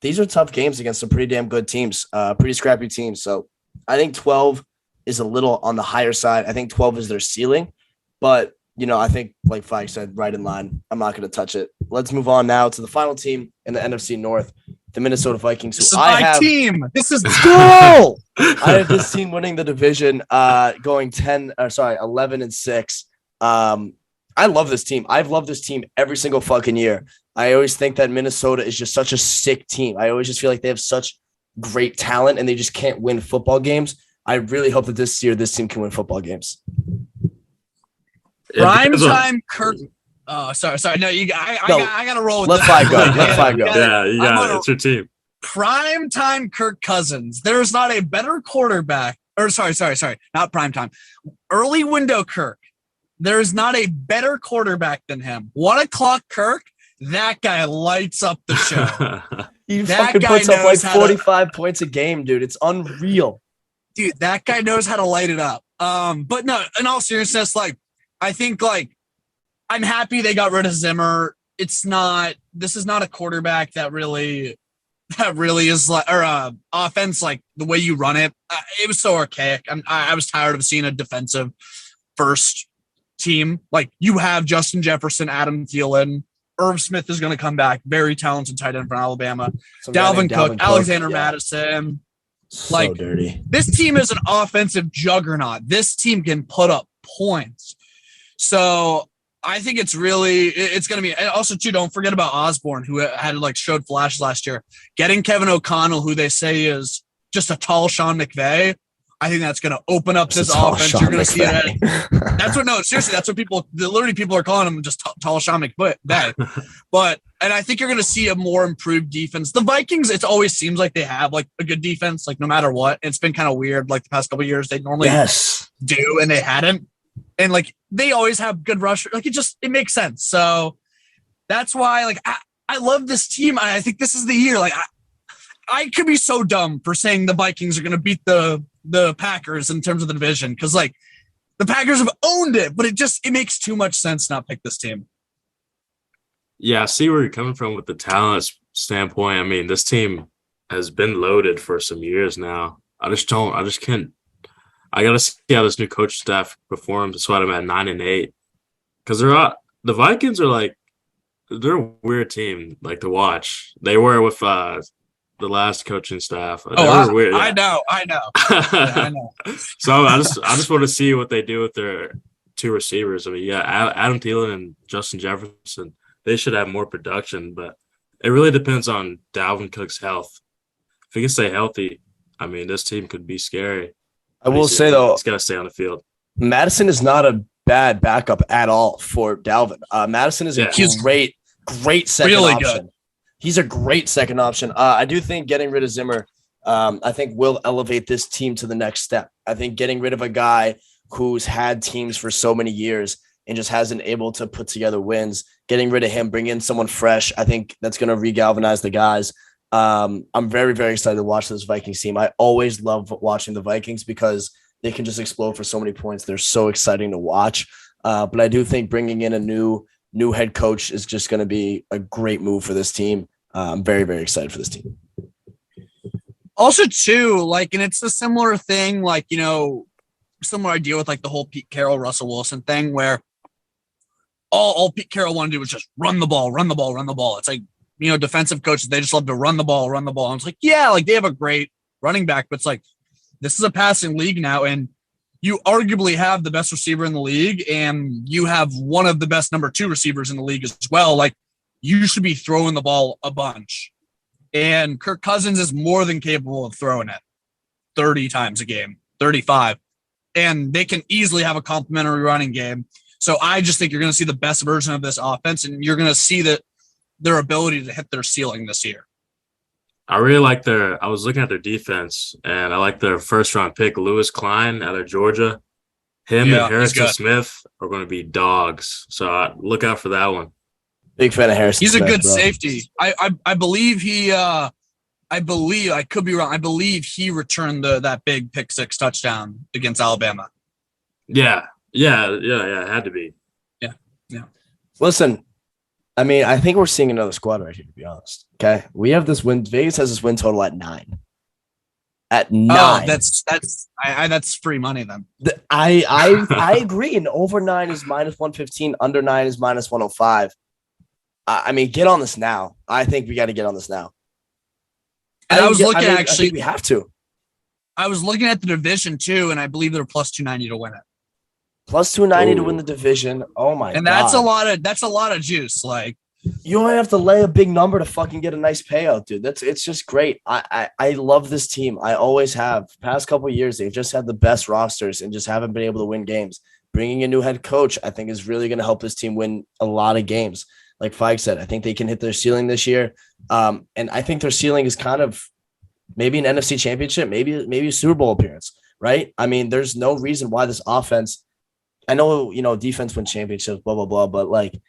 These are tough games against some pretty damn good teams, pretty scrappy teams. So I think 12 is a little on the higher side. I think 12 is their ceiling, but I think like Fike said, right in line. I'm not going to touch it. Let's move on now to the final team in the NFC North, the Minnesota Vikings. This is my team. This is cool. I have this team winning the division, going 11-6. I love this team. I've loved this team every single fucking year. I always think that Minnesota is just such a sick team. I always just feel like they have such great talent and they just can't win football games. I really hope that this year this team can win football games. Prime time Kirk. Oh, sorry. No, I got to roll with Let that. Let Fike go. Yeah, you got it. It's your team. Prime time Kirk Cousins. There's not a better quarterback. Or sorry. Not prime time. Early window Kirk. There's not a better quarterback than him. 1 o'clock Kirk. That guy lights up the show. He fucking puts up like 45 points a game, dude. It's unreal. Dude, that guy knows how to light it up. But no, in all seriousness, I think I'm happy they got rid of Zimmer. This is not a quarterback that really is offense, the way you run it. It was so archaic. I was tired of seeing a defensive first team. You have Justin Jefferson, Adam Thielen, Irv Smith is going to come back. Very talented tight end from Alabama. Dalvin Cook, Alexander Madison. So dirty. This team is an offensive juggernaut. This team can put up points. So I think it's going to be, and also too, don't forget about Osborne, who had like showed flashes last year. Getting Kevin O'Connell, who they say is just a tall Sean McVay, I think that's going to open up this offense. You're going to see that. Seriously, that's what people are calling him, just tall Sean McVay. And I think you're going to see a more improved defense. The Vikings, it always seems like they have like a good defense, like no matter what. It's been kind of weird, like the past couple of years. They normally do, and they hadn't. And like they always have good rush. Like it makes sense. So that's why like I love this team. I think this is the year. Like I could be so dumb for saying the Vikings are going to beat the Packers in terms of the division, because like the Packers have owned it, but it makes too much sense not pick this team. Yeah, I see where you're coming from with the talent standpoint. I mean, this team has been loaded for some years now. I just can't. I got to see how this new coach staff performs. That's why I'm at 9-8. Because the Vikings are like, they're a weird team like to watch. They were with the last coaching staff. They were weird. I know. I know. So I just want to see what they do with their two receivers. I mean, Adam Thielen and Justin Jefferson, they should have more production, but it really depends on Dalvin Cook's health. If he can stay healthy, I mean, this team could be scary. I will say, though, he's got to stay on the field. Madison is not a bad backup at all for Dalvin. Madison is a great second option. Good. He's a great second option. I do think getting rid of Zimmer, I think will elevate this team to the next step. I think getting rid of a guy who's had teams for so many years and just hasn't able to put together wins, getting rid of him, bring in someone fresh, I think that's going to re-galvanize the guys. I'm very, very excited to watch this Vikings team. I always love watching the Vikings because they can just explode for so many points. They're so exciting to watch. But I do think bringing in a new head coach is just going to be a great move for this team. I'm very, very excited for this team. Also, too, like, and it's a similar thing, like, you know, similar idea with like the whole Pete Carroll, Russell Wilson thing, where all Pete Carroll wanted to do was just run the ball. It's like, you know, defensive coaches, they just love to run the ball. And it's like, yeah, like they have a great running back, but it's like, this is a passing league now. And you arguably have the best receiver in the league, and you have one of the best number 2 receivers in the league as well. Like, you should be throwing the ball a bunch. And Kirk Cousins is more than capable of throwing it 30 times a game, 35. And they can easily have a complimentary running game. So I just think you're going to see the best version of this offense, and you're going to see that their ability to hit their ceiling this year. I really like I was looking at their defense, and I like their first-round pick, Lewis Klein out of Georgia. Him and Harrison Smith are going to be dogs. So look out for that one. Big fan of Harrison Smith. He's a good bro. safety. I believe he I could be wrong. I believe he returned that big pick 6 touchdown against Alabama. Yeah. It had to be. Yeah. Listen, I mean, I think we're seeing another squad right here, to be honest. Okay. We have this win. Vegas has this win total at 9. At 9. Oh, that's free money then. I agree. And over 9 is -115. Under 9 is -105. I mean, get on this now. I think we got to get on this now. And I think we have to. I was looking at the division too, and I believe they're +290 to win it. +290 to win the division. Oh my god! And that's a lot of juice. Like, you only have to lay a big number to fucking get a nice payout, dude. It's just great. I love this team. I always have. Past couple of years, they've just had the best rosters and just haven't been able to win games. Bringing a new head coach, I think, is really going to help this team win a lot of games. Like Feig said, I think they can hit their ceiling this year. And I think their ceiling is kind of maybe an NFC championship, maybe a Super Bowl appearance, right? I mean, there's no reason why this offense, I know, defense wins championships, blah, blah, blah. But like,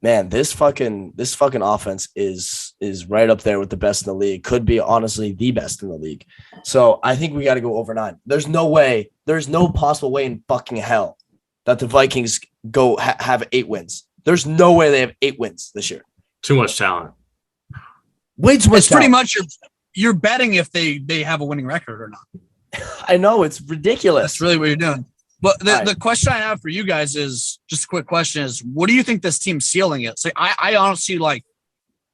man, this fucking offense is right up there with the best in the league. Could be honestly the best in the league. So I think we got to go over 9. There's no possible way in fucking hell that the Vikings have 8 wins. There's no way they have 8 wins this year. Too much talent. Way too much talent. Pretty much you're betting if they have a winning record or not. I know, it's ridiculous. That's really what you're doing. But the question I have for you guys is just a quick question: is what do you think this team's ceiling is? So I honestly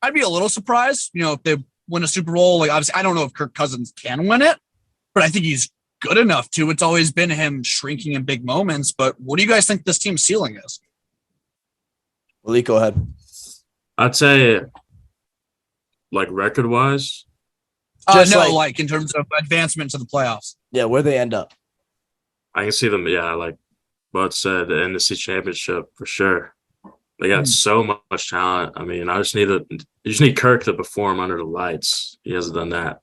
I'd be a little surprised, if they win a Super Bowl. Like, obviously, I don't know if Kirk Cousins can win it, but I think he's good enough to. It's always been him shrinking in big moments. But what do you guys think this team's ceiling is? Malik, go ahead. I'd say, like record-wise. Like in terms of advancement to the playoffs. Yeah, where they end up. I can see them. Yeah, like Bud said, the NFC Championship for sure. They got so much talent. I mean, you just need Kirk to perform under the lights. He hasn't done that.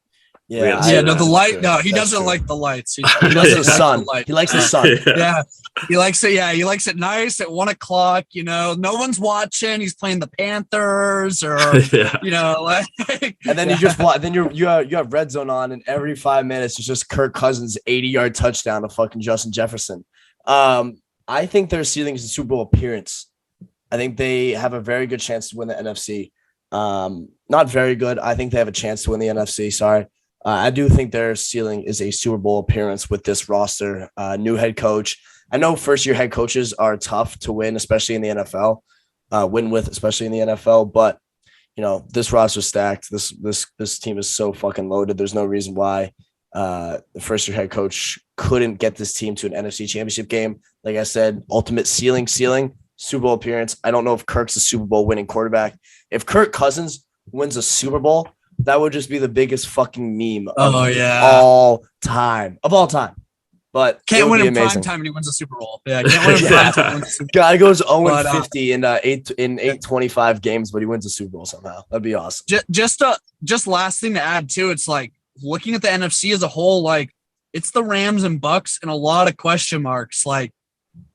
Yeah, the light. No, he doesn't like the lights. He doesn't the sun. He likes the sun. Yeah, he likes it. Yeah, he likes it nice at 1 o'clock. You know, no one's watching. He's playing the Panthers, or you know, like. And then you just then you have red zone on, and every 5 minutes it's just Kirk Cousins 80-yard touchdown to fucking Justin Jefferson. I think their ceiling is a Super Bowl appearance. I think they have a very good chance to win the NFC. Not very good. I think they have a chance to win the NFC. Sorry. I do think their ceiling is a Super Bowl appearance with this roster. New head coach. I know first-year head coaches are tough to win, especially in the NFL. Especially in the NFL. But you know, this roster's stacked. This team is so fucking loaded. There's no reason why the first-year head coach couldn't get this team to an NFC Championship game. Like I said, ultimate ceiling, Super Bowl appearance. I don't know if Kirk's a Super Bowl winning quarterback. If Kirk Cousins wins a Super Bowl, that would just be the biggest fucking meme of all time. But can't win in prime time and he wins a Super Bowl. Yeah, can't win in prime time. Guy goes 0-50 in 825 games, but he wins a Super Bowl somehow. That'd be awesome. Just last thing to add too, it's like looking at the NFC as a whole, like it's the Rams and Bucks and a lot of question marks. Like,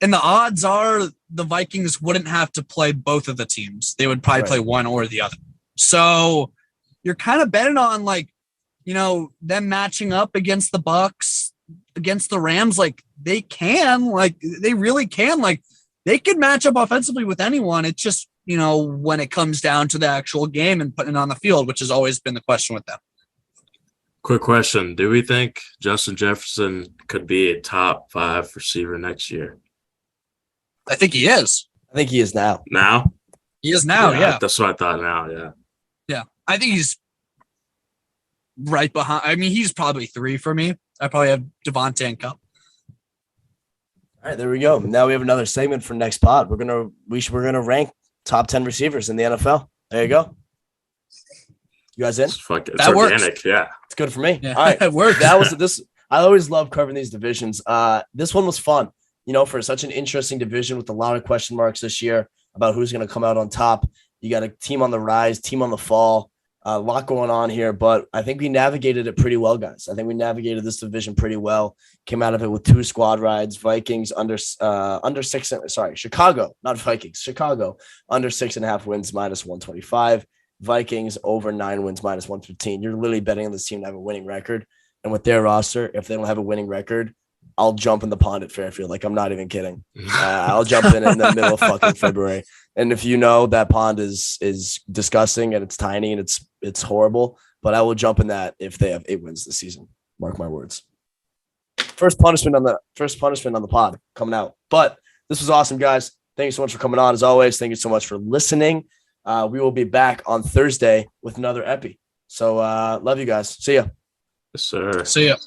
and the odds are the Vikings wouldn't have to play both of the teams. They would probably play one or the other. So you're kind of betting on like, you know, them matching up against the Bucks, against the Rams. Like they really can. Like they could match up offensively with anyone. It's just, you know, when it comes down to the actual game and putting it on the field, which has always been the question with them. Quick question. Do we think Justin Jefferson could be a top 5 receiver next year? I think he is. I think he is now. Now? He is now, yeah. That's what I thought now, yeah. Yeah. I think he's right behind. I mean, he's probably 3 for me. I probably have Devontae and Kupp. All right, there we go. Now we have another segment for next pod. We're gonna rank top 10 receivers in the NFL. There you go. You guys in? It's organic, works. Yeah. It's good for me. Yeah, all right. It works. That was this. I always love covering these divisions. This one was fun. You know, for such an interesting division with a lot of question marks this year about who's going to come out on top. You got a team on the rise, team on the fall, a lot going on here, but I think we navigated it pretty well, guys. I think we navigated this division pretty well. Came out of it with 2 squad rides. Vikings under 6. Chicago, not Vikings. Chicago under 6.5 wins -125. Vikings over 9 wins -115. You're literally betting on this team to have a winning record, and with their roster, if they don't have a winning record, I'll jump in the pond at Fairfield. Like, I'm not even kidding. I'll jump in the middle of fucking February. And if you know that pond is disgusting and it's tiny and it's horrible, but I will jump in that if they have 8 wins this season. Mark my words. First punishment on the pod coming out. But this was awesome, guys. Thank you so much for coming on. As always, thank you so much for listening. We will be back on Thursday with another epi. So love you guys. See ya. Yes, sir. See ya.